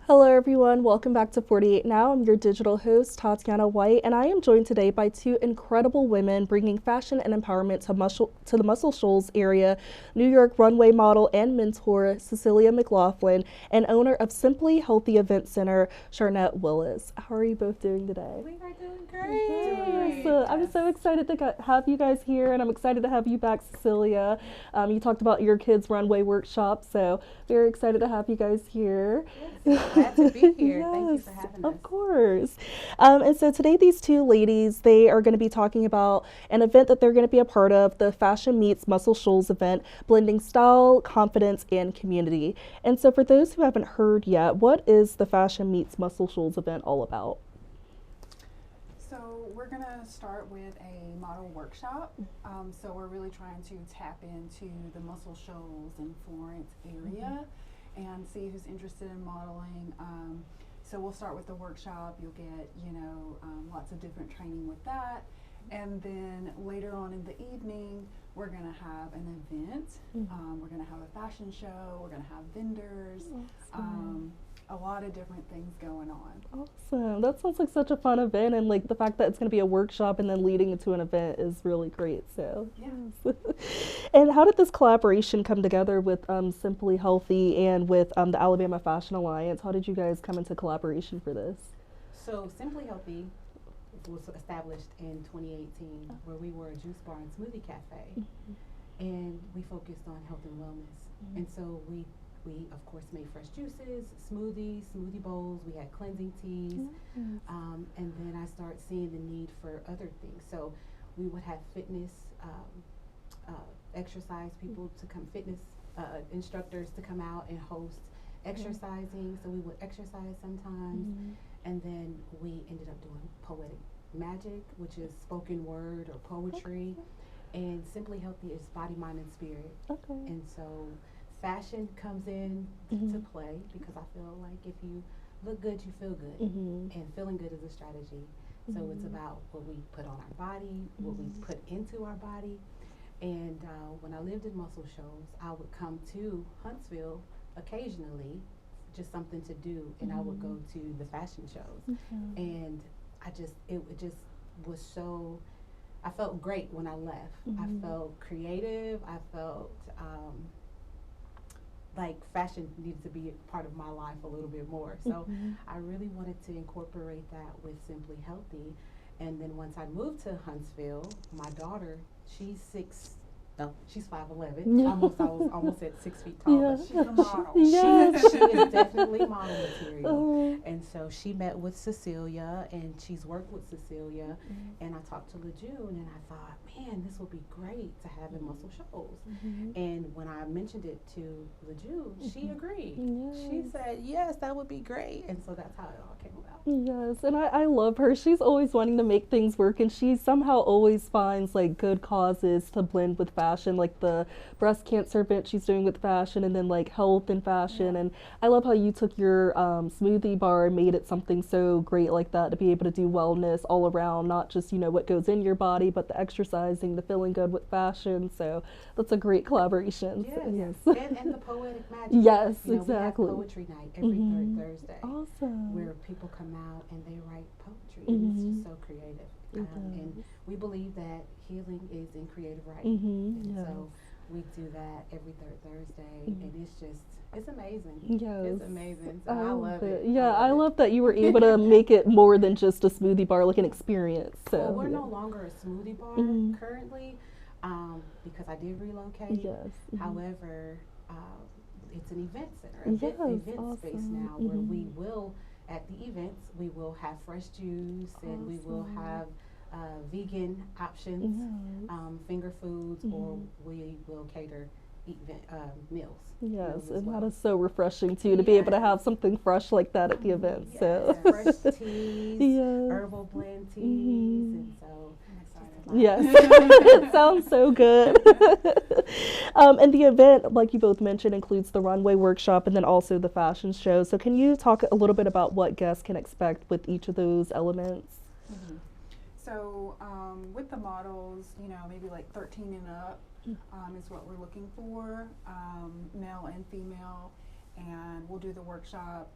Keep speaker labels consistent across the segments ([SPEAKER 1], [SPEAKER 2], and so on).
[SPEAKER 1] Hello, everyone. Welcome back to 48 Now. I'm your digital host, Tatiana White, and I am joined today by two incredible women bringing fashion and empowerment to the Muscle Shoals area: New York runway model and mentor Cecilia McLaughlin, and owner of Simply Healthy Event Center, Charnette Willis. How are you both doing today?
[SPEAKER 2] We are doing
[SPEAKER 1] Yes,
[SPEAKER 2] great.
[SPEAKER 1] I'm so excited to have you guys here, and I'm excited to have you back, Cecilia. You talked about your kids' runway workshop, so very excited to have you guys here.
[SPEAKER 2] Yes, glad to be here. Thank you
[SPEAKER 1] Yes,
[SPEAKER 2] for having us.
[SPEAKER 1] of course. And so today, these two ladies, they are going to be talking about an event that they're going to be a part of, the Fashion Meets Muscle Shoals event, blending style, confidence, and community. And so for those who haven't heard yet, what is the Fashion Meets Muscle Shoals event all about?
[SPEAKER 3] So we're gonna start with a model workshop. So we're really trying to tap into the Muscle Shoals in Florence area and see who's interested in modeling. So we'll start with the workshop. You'll get, lots of different training with that. And then later on in the evening, we're gonna have an event. We're gonna have a fashion show. We're gonna have vendors. A lot of different things going on.
[SPEAKER 1] Awesome. That sounds like such a fun event, and like the fact that it's going to be a workshop and then leading into an event is really great. So,
[SPEAKER 3] Yeah.
[SPEAKER 1] yes. And how did this collaboration come together with Simply Healthy and with the Alabama Fashion Alliance? How did you guys come into collaboration for this?
[SPEAKER 2] So, Simply Healthy was established in 2018, where we were a juice bar and smoothie cafe, and we focused on health and wellness. And so we of course made fresh juices, smoothies, smoothie bowls. We had cleansing teas, and then I started seeing the need for other things. So we would have fitness, exercise people to come, fitness instructors to come out and host exercising. So we would exercise sometimes, and then we ended up doing poetic magic, which is spoken word or poetry, and Simply Healthy is body, mind, and spirit. And so fashion comes in to play, because I feel like if you look good, you feel good, and feeling good is a strategy. So it's about what we put on our body, what we put into our body. And when I lived in Muscle Shoals, I would come to Huntsville occasionally, just something to do, and I would go to the fashion shows. And it just was so, I felt great when I left. I felt creative. I felt like fashion needed to be a part of my life a little bit more. So I really wanted to incorporate that with Simply Healthy. And then once I moved to Huntsville, my daughter, she's 5'11". I was almost at 6 feet tall.
[SPEAKER 1] Yeah.
[SPEAKER 2] But
[SPEAKER 3] She's a model.
[SPEAKER 2] she is definitely model material. And so she met with Cecilia, and she's worked with Cecilia. And I talked to LeJune, and I thought, man, this would be great to have in Muscle Shoals. And when I mentioned it to LeJune, she agreed. She said, yes, that would be great. And so that's how it all came about.
[SPEAKER 1] Yes, and I love her. She's always wanting to make things work, and she somehow always finds like good causes to blend with fashion, like the breast cancer event she's doing with fashion, and then like health and fashion. And I love how you took your smoothie bar and made it something so great like that, to be able to do wellness all around, not just what goes in your body, but the exercising, the feeling good with fashion. So that's a great collaboration.
[SPEAKER 2] Yes.
[SPEAKER 1] So,
[SPEAKER 2] And the poetic magic.
[SPEAKER 1] Yes,
[SPEAKER 2] We
[SPEAKER 1] exactly.
[SPEAKER 2] have poetry night every third Thursday.
[SPEAKER 1] Awesome.
[SPEAKER 2] Where people come out and they write poetry, and it's just so creative. And we believe that healing is in creative writing. And so we do that every third Thursday, and it's amazing.
[SPEAKER 1] Yes.
[SPEAKER 2] It's amazing. So I love it.
[SPEAKER 1] Yeah, I love that you were able to make it more than just a smoothie bar, like an experience. So
[SPEAKER 2] Well, we're no longer a smoothie bar currently, because I did relocate.
[SPEAKER 1] Yes.
[SPEAKER 2] However, it's an event center, event space now, where we will, at the events, we will have fresh juice, and we will have vegan options, finger foods, or we will cater meals.
[SPEAKER 1] Yes, and
[SPEAKER 2] well.
[SPEAKER 1] that is so refreshing too, to be able to have something fresh like that at the event.
[SPEAKER 2] Yes,
[SPEAKER 1] So
[SPEAKER 2] fresh teas, herbal blend teas, and so
[SPEAKER 3] I'm excited.
[SPEAKER 1] yes, it sounds so good. And the event, like you both mentioned, includes the runway workshop and then also the fashion show. So can you talk a little bit about what guests can expect with each of those elements?
[SPEAKER 3] So with the models, maybe like 13 and up is what we're looking for, male and female. and we'll do the workshop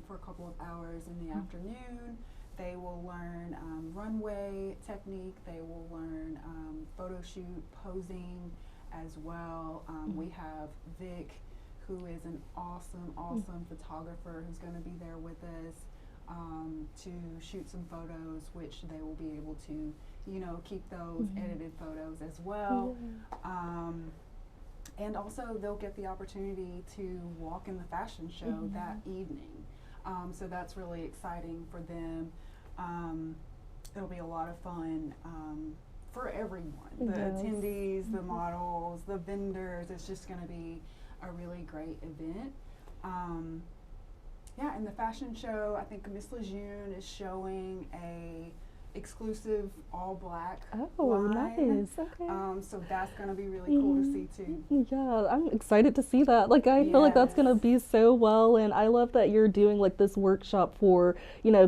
[SPEAKER 3] for a couple of hours in the afternoon. They will learn runway technique. They will learn photo shoot posing as well. We have Vic, who is an awesome photographer, who's going to be there with us to shoot some photos, which they will be able to, keep those edited photos as well. And also they'll get the opportunity to walk in the fashion show that evening. So that's really exciting for them. It'll be a lot of fun for everyone, the attendees, the models, the vendors. It's just going to be a really great event. Yeah, and the fashion show, I think Miss Lejeune is showing a exclusive all black line.
[SPEAKER 1] Nice. Okay.
[SPEAKER 3] So that's going to be really cool to see too.
[SPEAKER 1] Yeah, I'm excited to see that. Like, I feel like that's going to be so well, and I love that you're doing like this workshop for,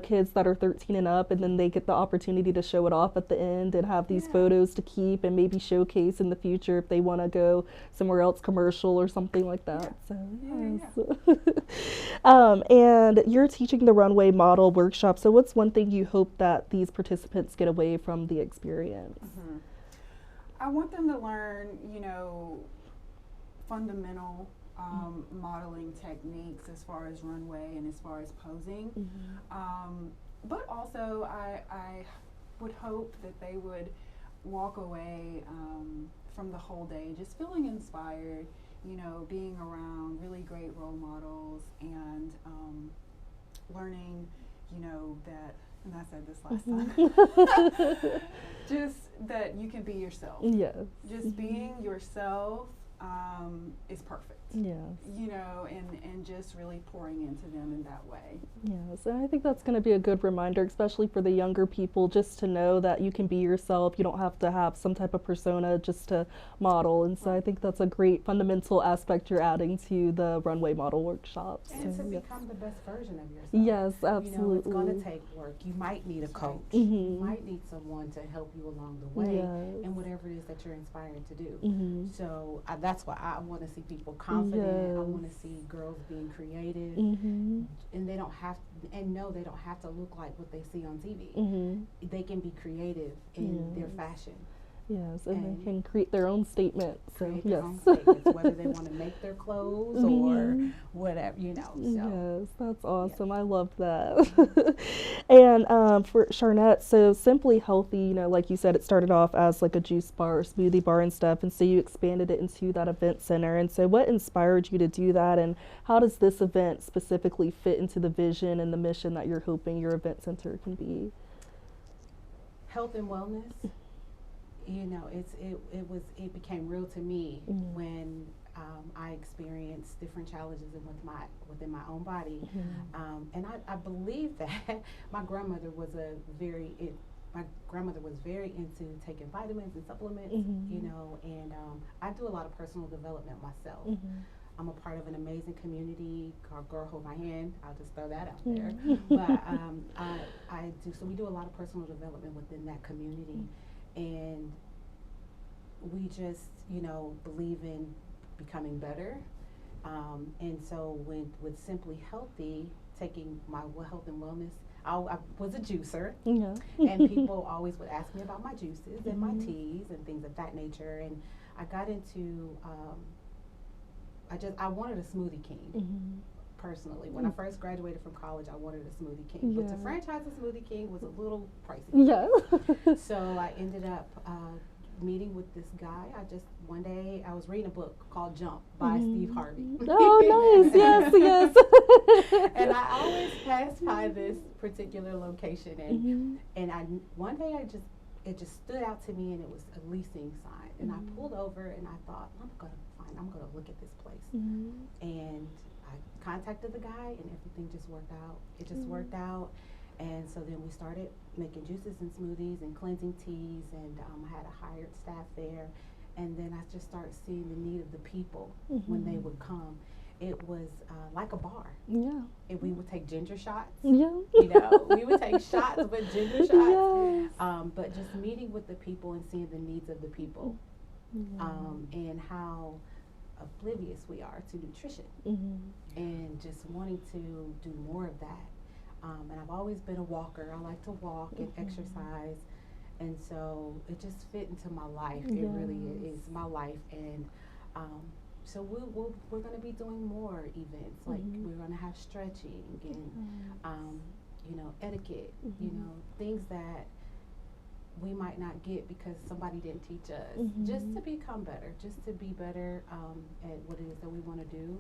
[SPEAKER 1] kids that are 13 and up, and then they get the opportunity to show it off at the end and have these photos to keep and maybe showcase in the future if they want to go somewhere else, commercial or something like that. So yes. And you're teaching the runway model workshop. So what's one thing you hope that these participants get away from the experience?
[SPEAKER 3] I want them to learn, fundamental modeling techniques as far as runway and as far as posing. But also, I would hope that they would walk away from the whole day just feeling inspired, being around really great role models and learning, that, and I said this last time, just that you can be yourself.
[SPEAKER 1] Yes.
[SPEAKER 3] Just being yourself is perfect.
[SPEAKER 1] Yes.
[SPEAKER 3] And just really pouring into them in that way.
[SPEAKER 1] Yes, and I think that's going to be a good reminder, especially for the younger people, just to know that you can be yourself. You don't have to have some type of persona just to model. And so I think that's a great fundamental aspect you're adding to the runway model workshops.
[SPEAKER 2] And to become the best version of yourself.
[SPEAKER 1] Yes, absolutely.
[SPEAKER 2] It's going to take work. You might need a coach. You might need someone to help you along the way and whatever it is that you're inspired to do. So that's why I want to see people confident. I want to see girls being creative, and they don't have to look like what they see on TV. They can be creative in their fashion.
[SPEAKER 1] Yes, and they can create their own statement. So
[SPEAKER 2] create their own statements, whether they want to make their clothes or whatever, So.
[SPEAKER 1] Yes, that's awesome. I love that. And for Charnette, so Simply Healthy, like you said, it started off as like a juice bar or smoothie bar and stuff, and so you expanded it into that event center. And so what inspired you to do that, and how does this event specifically fit into the vision and the mission that you're hoping your event center can be?
[SPEAKER 2] Health and wellness. It became real to me when I experienced different challenges within my own body, and I believe that my grandmother was very into taking vitamins and supplements, and I do a lot of personal development myself. I'm a part of an amazing community called Girl Hold My Hand. I'll just throw that out there. But I do. So we do a lot of personal development within that community. And we just, believe in becoming better. And so with Simply Healthy, taking my health and wellness, I was a juicer. And people always would ask me about my juices and my teas and things of that nature. And I got into, I wanted a Smoothie King. Personally, when I first graduated from college, I wanted a Smoothie King, but to franchise a Smoothie King was a little pricey. So I ended up meeting with this guy. One day I was reading a book called Jump by Steve Harvey.
[SPEAKER 1] Oh, nice! Yes.
[SPEAKER 2] And I always passed by this particular location, and one day it just stood out to me, and it was a leasing sign, and I pulled over and I thought, I'm gonna look at this place, and I contacted the guy, and everything just worked out. It just worked out, and so then we started making juices and smoothies and cleansing teas, and I had a hired staff there, and then I just started seeing the need of the people when they would come. It was like a bar. We would take ginger shots. We would take shots with ginger shots. But just meeting with the people and seeing the needs of the people, and how oblivious we are to nutrition, and just wanting to do more of that. And I've always been a walker. I like to walk and exercise, and so it just fit into my life. It really is my life, and so we're going to be doing more events. Like we're going to have stretching and you know, etiquette. You know, things that we might not get because somebody didn't teach us. Just to become better, just to be better at what it is that we want to do.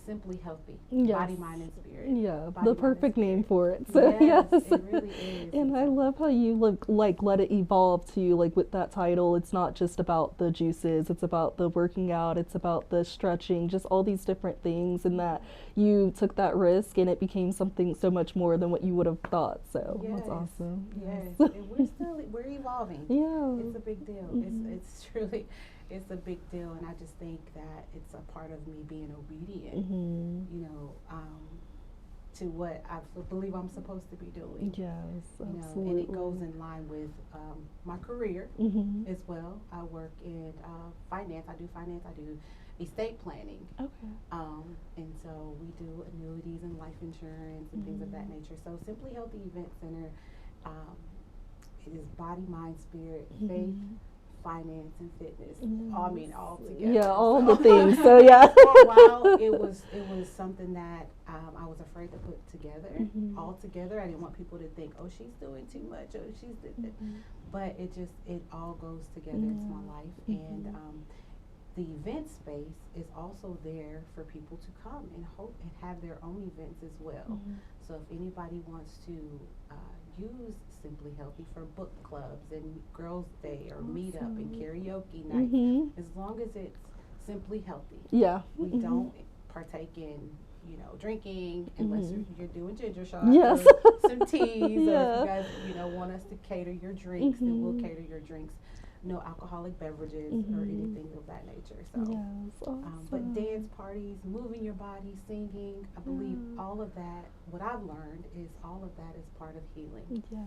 [SPEAKER 2] Simply healthy, body, mind, and spirit.
[SPEAKER 1] Yeah,
[SPEAKER 2] body,
[SPEAKER 1] the perfect name for it. So
[SPEAKER 2] yes,
[SPEAKER 1] yes,
[SPEAKER 2] it really is.
[SPEAKER 1] and I love how you like let it evolve too. Like with that title, it's not just about the juices; it's about the working out, it's about the stretching, just all these different things, and that you took that risk, and it became something so much more than what you would have thought. So that's awesome.
[SPEAKER 2] Yes, and we're evolving.
[SPEAKER 1] Yeah,
[SPEAKER 2] It's a big deal. It's truly. It's a big deal, and I just think that it's a part of me being obedient, you know, to what I believe I'm supposed to be doing.
[SPEAKER 1] Yes,
[SPEAKER 2] you
[SPEAKER 1] absolutely.
[SPEAKER 2] know, and it goes in line with my career as well. I work in finance. I do finance. I do estate planning.
[SPEAKER 1] Okay.
[SPEAKER 2] And so we do annuities and life insurance and things of that nature. So Simply Healthy Event Center, it is body, mind, spirit, faith, finance, and fitness. I mean, all together.
[SPEAKER 1] Yeah, all the things. So yeah.
[SPEAKER 2] For a while, it was something that I was afraid to put together all together. I didn't want people to think, oh, she's doing too much, or she's but it all goes together. It's my life, and the event space is also there for people to come and hope and have their own events as well. So if anybody wants to use Simply Healthy for book clubs and girls' day or meetup and karaoke night, as long as it's simply healthy.
[SPEAKER 1] Yeah.
[SPEAKER 2] We don't partake in, you know, drinking unless you're doing ginger shots
[SPEAKER 1] Yes.
[SPEAKER 2] or some teas, or if you guys, you know, want us to cater your drinks, then we'll cater your drinks. No alcoholic beverages or anything of that nature. So,
[SPEAKER 1] yes, awesome.
[SPEAKER 2] but dance parties, moving your body, singing, I believe all of that, what I've learned is all of that is part of healing.
[SPEAKER 1] Yes.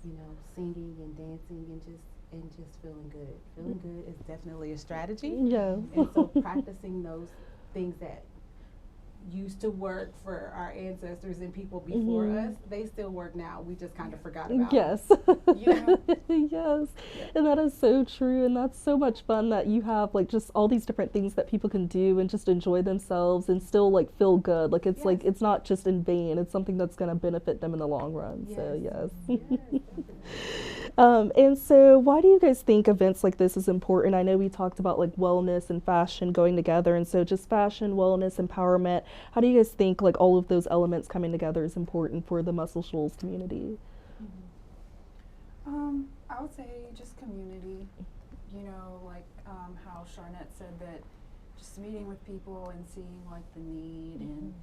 [SPEAKER 2] You know, singing and dancing and just feeling good. Feeling good is definitely a strategy.
[SPEAKER 1] Yes.
[SPEAKER 2] And so practicing those things that used to work for our ancestors and people before us, they still work now. We just kind of forgot about
[SPEAKER 1] Yes.
[SPEAKER 2] Yeah.
[SPEAKER 1] Yes. And that is so true, and that's so much fun that you have like just all these different things that people can do and just enjoy themselves and still like feel good. Like it's like it's not just in vain. It's something that's going to benefit them in the long run. So yes. And so why do you guys think events like this is important? I know we talked about like wellness and fashion going together, and so just fashion, wellness, empowerment. How do you guys think like all of those elements coming together is important for the Muscle Shoals community?
[SPEAKER 3] I would say just community, you know, like how Charnette said that just meeting with people and seeing like the need and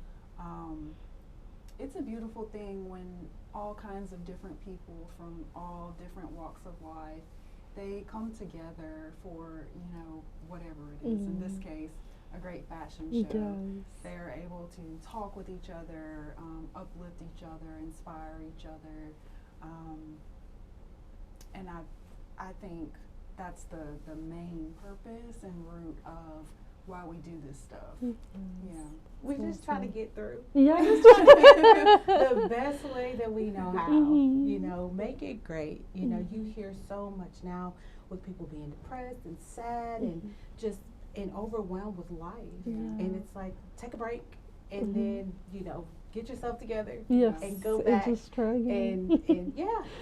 [SPEAKER 3] it's a beautiful thing when all kinds of different people from all different walks of life, they come together for, you know, whatever it is. In this case, a great fashion show. They're able to talk with each other, uplift each other, inspire each other. And I think that's the main purpose and root of why we do this stuff. Yeah.
[SPEAKER 2] We just try to get through.
[SPEAKER 1] Yeah.
[SPEAKER 2] We just try to get through the best way that we know how. You know, make it great. You know, you hear so much now with people being depressed and sad and just and overwhelmed with life. And it's like, take a break and then, you know, get yourself together and go back
[SPEAKER 1] and just try again.
[SPEAKER 2] and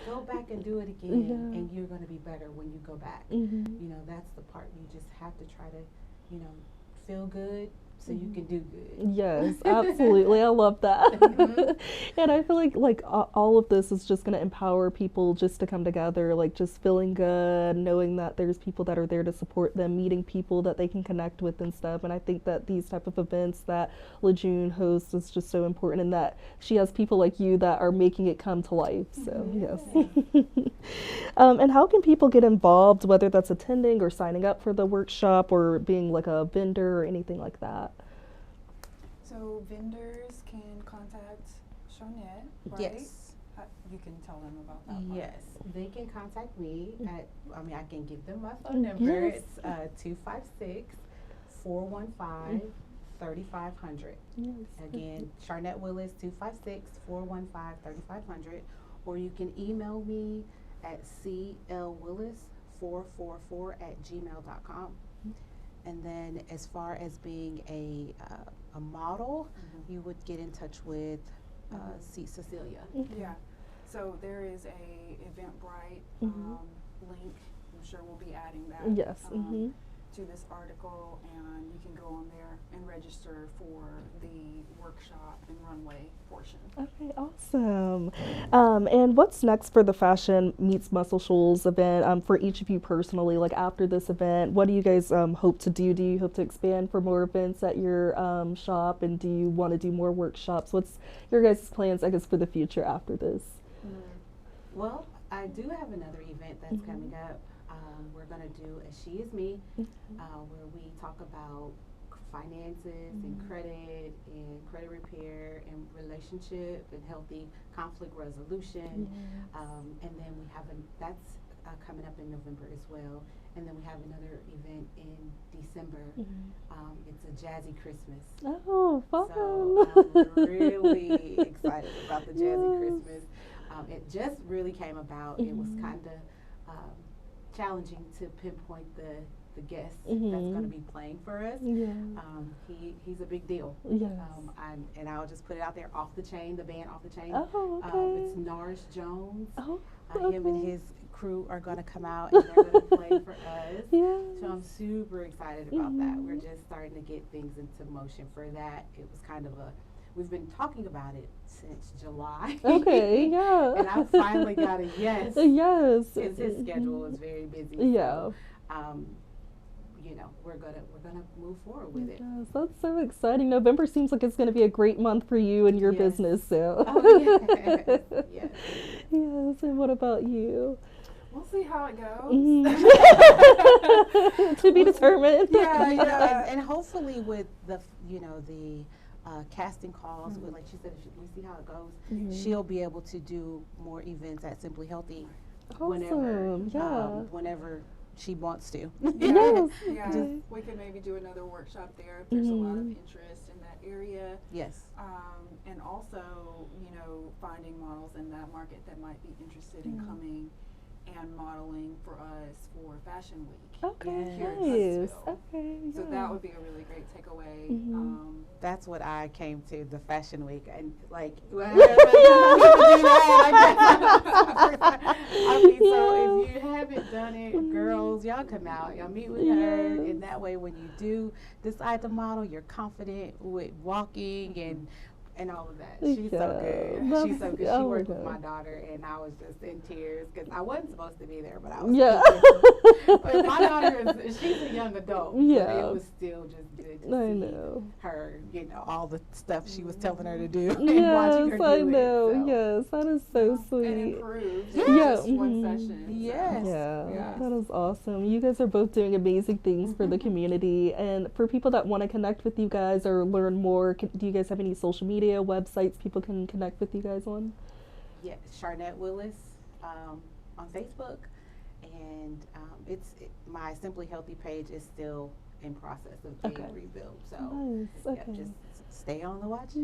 [SPEAKER 2] go back and do it again and you're going to be better when you go back. You know, that's the part you just have to try to, you know, feel good so you can do good.
[SPEAKER 1] Yes, absolutely. I love that. And I feel like all of this is just going to empower people just to come together, like just feeling good, knowing that there's people that are there to support them, meeting people that they can connect with and stuff. And I think that these type of events that LeJune hosts is just so important, and that she has people like you that are making it come to life. So yes. And how can people get involved, whether that's attending or signing up for the workshop or being like a vendor or anything like that?
[SPEAKER 3] So vendors can contact Charnette, right?
[SPEAKER 2] Yes.
[SPEAKER 3] You can tell them about that part.
[SPEAKER 2] Yes, they can contact me at, I can give them my phone number. It's 256 415-3500.
[SPEAKER 1] Yes.
[SPEAKER 2] Again, Charnette Willis, 256-415-3500. Or you can email me at clwillis444@gmail.com. And then as far as being a model, you would get in touch with Cecilia.
[SPEAKER 3] Yeah. So there is a Eventbrite link. I'm sure we'll be adding that
[SPEAKER 1] Yes.
[SPEAKER 3] to this article, and you can go on there and register for the workshop and runway portion.
[SPEAKER 1] Okay, awesome. And what's next for the Fashion Meets Muscle Shoals event for each of you personally? Like after this event, what do you guys hope to do? Do you hope to expand for more events at your shop, and do you want to do more workshops? What's your guys' plans, I guess, for the future after this?
[SPEAKER 2] Well, I do have another event that's coming up. We're going to do a She Is Me, where we talk about finances and credit repair and relationship and healthy conflict resolution. And then we have that's coming up in November as well. And then we have another event in December. It's a jazzy Christmas.
[SPEAKER 1] Oh, fun.
[SPEAKER 2] So I'm really excited about the jazzy Christmas. It just really came about. It was kind of challenging to pinpoint the guest that's going to be playing for us. He's a big deal.
[SPEAKER 1] Yes.
[SPEAKER 2] And I'll just put it out there, Off the Chain, the band Off the Chain.
[SPEAKER 1] Oh, okay.
[SPEAKER 2] It's Norris Jones.
[SPEAKER 1] Oh,
[SPEAKER 2] Him and his crew are going to come out and they're going to play for us.
[SPEAKER 1] Yes.
[SPEAKER 2] So I'm super excited about that. We're just starting to get things into motion for that. It was kind of we've been talking about it since July.
[SPEAKER 1] Okay, yeah.
[SPEAKER 2] And I finally got a yes.
[SPEAKER 1] Yes.
[SPEAKER 2] Because his schedule is very busy.
[SPEAKER 1] Yeah.
[SPEAKER 2] So, we're gonna move forward with it.
[SPEAKER 1] Yes, that's so exciting. November seems like it's going to be a great month for you and your business. So.
[SPEAKER 2] Oh, yes. Yes.
[SPEAKER 1] Yes. And what about you?
[SPEAKER 3] We'll see how it goes.
[SPEAKER 1] To be determined.
[SPEAKER 3] Yeah.
[SPEAKER 2] And hopefully with the casting calls, with, like she said, if we see how it goes, she'll be able to do more events at Simply Healthy
[SPEAKER 1] Awesome.
[SPEAKER 2] whenever she wants to.
[SPEAKER 1] Yes.
[SPEAKER 3] Yeah, we could maybe do another workshop there if there's a lot of interest in that area.
[SPEAKER 2] Yes.
[SPEAKER 3] And also, finding models in that market that might be interested in coming and modeling for us for Fashion Week.
[SPEAKER 1] Okay,
[SPEAKER 3] here in
[SPEAKER 1] nice.
[SPEAKER 3] Huntsville.
[SPEAKER 1] Okay,
[SPEAKER 3] So that would be a really great takeaway.
[SPEAKER 2] That's what I came to, the Fashion Week, and like, so if you haven't done it, girls, y'all come out, y'all meet with her, and that way when you do decide to model, you're confident with walking and all of that. She's so good. She's so good. She worked with my daughter, and I was just in tears because I wasn't supposed to be there, but I was. But my daughter she's a young adult.
[SPEAKER 1] Yeah.
[SPEAKER 2] But it was still just good to see her, all the stuff she was telling her to do, and watching her do
[SPEAKER 1] I know.
[SPEAKER 2] it. So.
[SPEAKER 1] Yes, that is so sweet.
[SPEAKER 3] And improved.
[SPEAKER 1] Yeah.
[SPEAKER 3] Just one session.
[SPEAKER 2] Yes.
[SPEAKER 1] Yeah, that is awesome. You guys are both doing amazing things for the community. And for people that want to connect with you guys or learn more, do you guys have any social media websites people can connect with you guys on?
[SPEAKER 2] Yeah, Charnette Willis on Facebook, and my Simply Healthy page is still in process of being rebuilt. So just stay on the watch.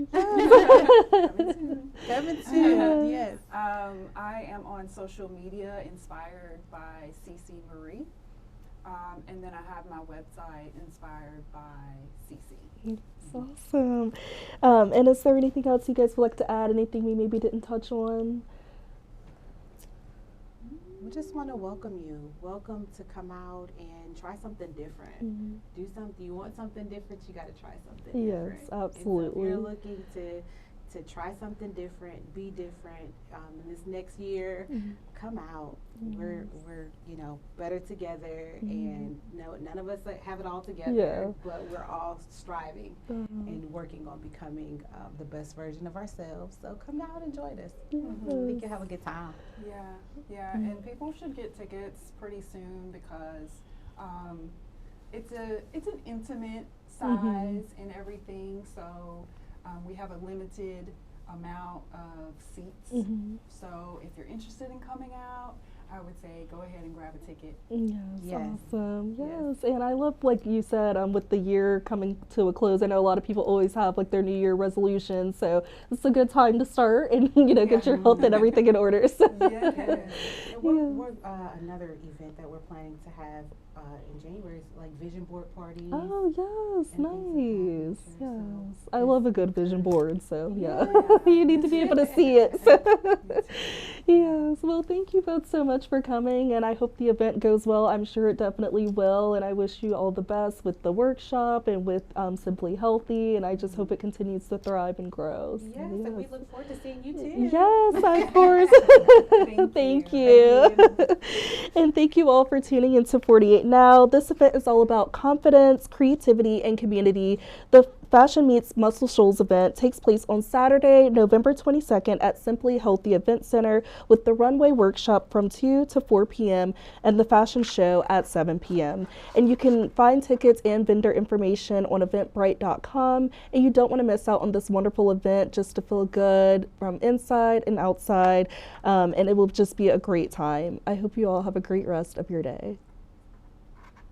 [SPEAKER 2] Coming soon. Yes.
[SPEAKER 3] I am on social media inspired by CC Marie. And then I have my website inspired by CC.
[SPEAKER 1] That's awesome. And is there anything else you guys would like to add? Anything we maybe didn't touch on?
[SPEAKER 2] We just want to welcome you. Welcome to come out and try something different. Do something. You want something different, you got to try something different.
[SPEAKER 1] Yes, absolutely.
[SPEAKER 2] And so if you're looking to try something different, be different in this next year, come out. We're better together, and none of us have it all together, but we're all striving and working on becoming the best version of ourselves. So come out and join us. We can have a good time.
[SPEAKER 3] Yeah, and people should get tickets pretty soon because it's an intimate size and everything. So we have a limited amount of seats. So if you're interested in coming out, I would say go ahead and grab a ticket.
[SPEAKER 1] Yes,
[SPEAKER 2] Yes.
[SPEAKER 1] awesome.
[SPEAKER 3] Yes.
[SPEAKER 1] Yes, and I love, like you said, with the year coming to a close. I know a lot of people always have like their New Year resolutions, so it's a good time to start and get your health and everything in order. So.
[SPEAKER 3] Yes.
[SPEAKER 2] And we're another event that we're planning to have in January is like vision board parties.
[SPEAKER 1] Oh yes,
[SPEAKER 2] and things
[SPEAKER 1] nice.
[SPEAKER 2] of that nature.
[SPEAKER 1] Yes,
[SPEAKER 2] So
[SPEAKER 1] I love a good vision board. So yeah,
[SPEAKER 3] Yeah.
[SPEAKER 1] you need to be able to see it. So. Yes. Well, thank you both so much for coming, and I hope the event goes well. I'm sure it definitely will, and I wish you all the best with the workshop and with Simply Healthy, and I just hope it continues to thrive and grow. So,
[SPEAKER 2] yes, and we look forward to seeing you too.
[SPEAKER 1] Yes, of course. Thank
[SPEAKER 3] you.
[SPEAKER 1] you. And thank you all for tuning into 48 Now. This event is all about confidence, creativity, and community. The Fashion Meets Muscle Shoals event takes place on Saturday, November 22nd at Simply Healthy Event Center with the runway workshop from 2 to 4 p.m. and the fashion show at 7 p.m. And you can find tickets and vendor information on eventbrite.com. And you don't want to miss out on this wonderful event just to feel good from inside and outside. And it will just be a great time. I hope you all have a great rest of your day.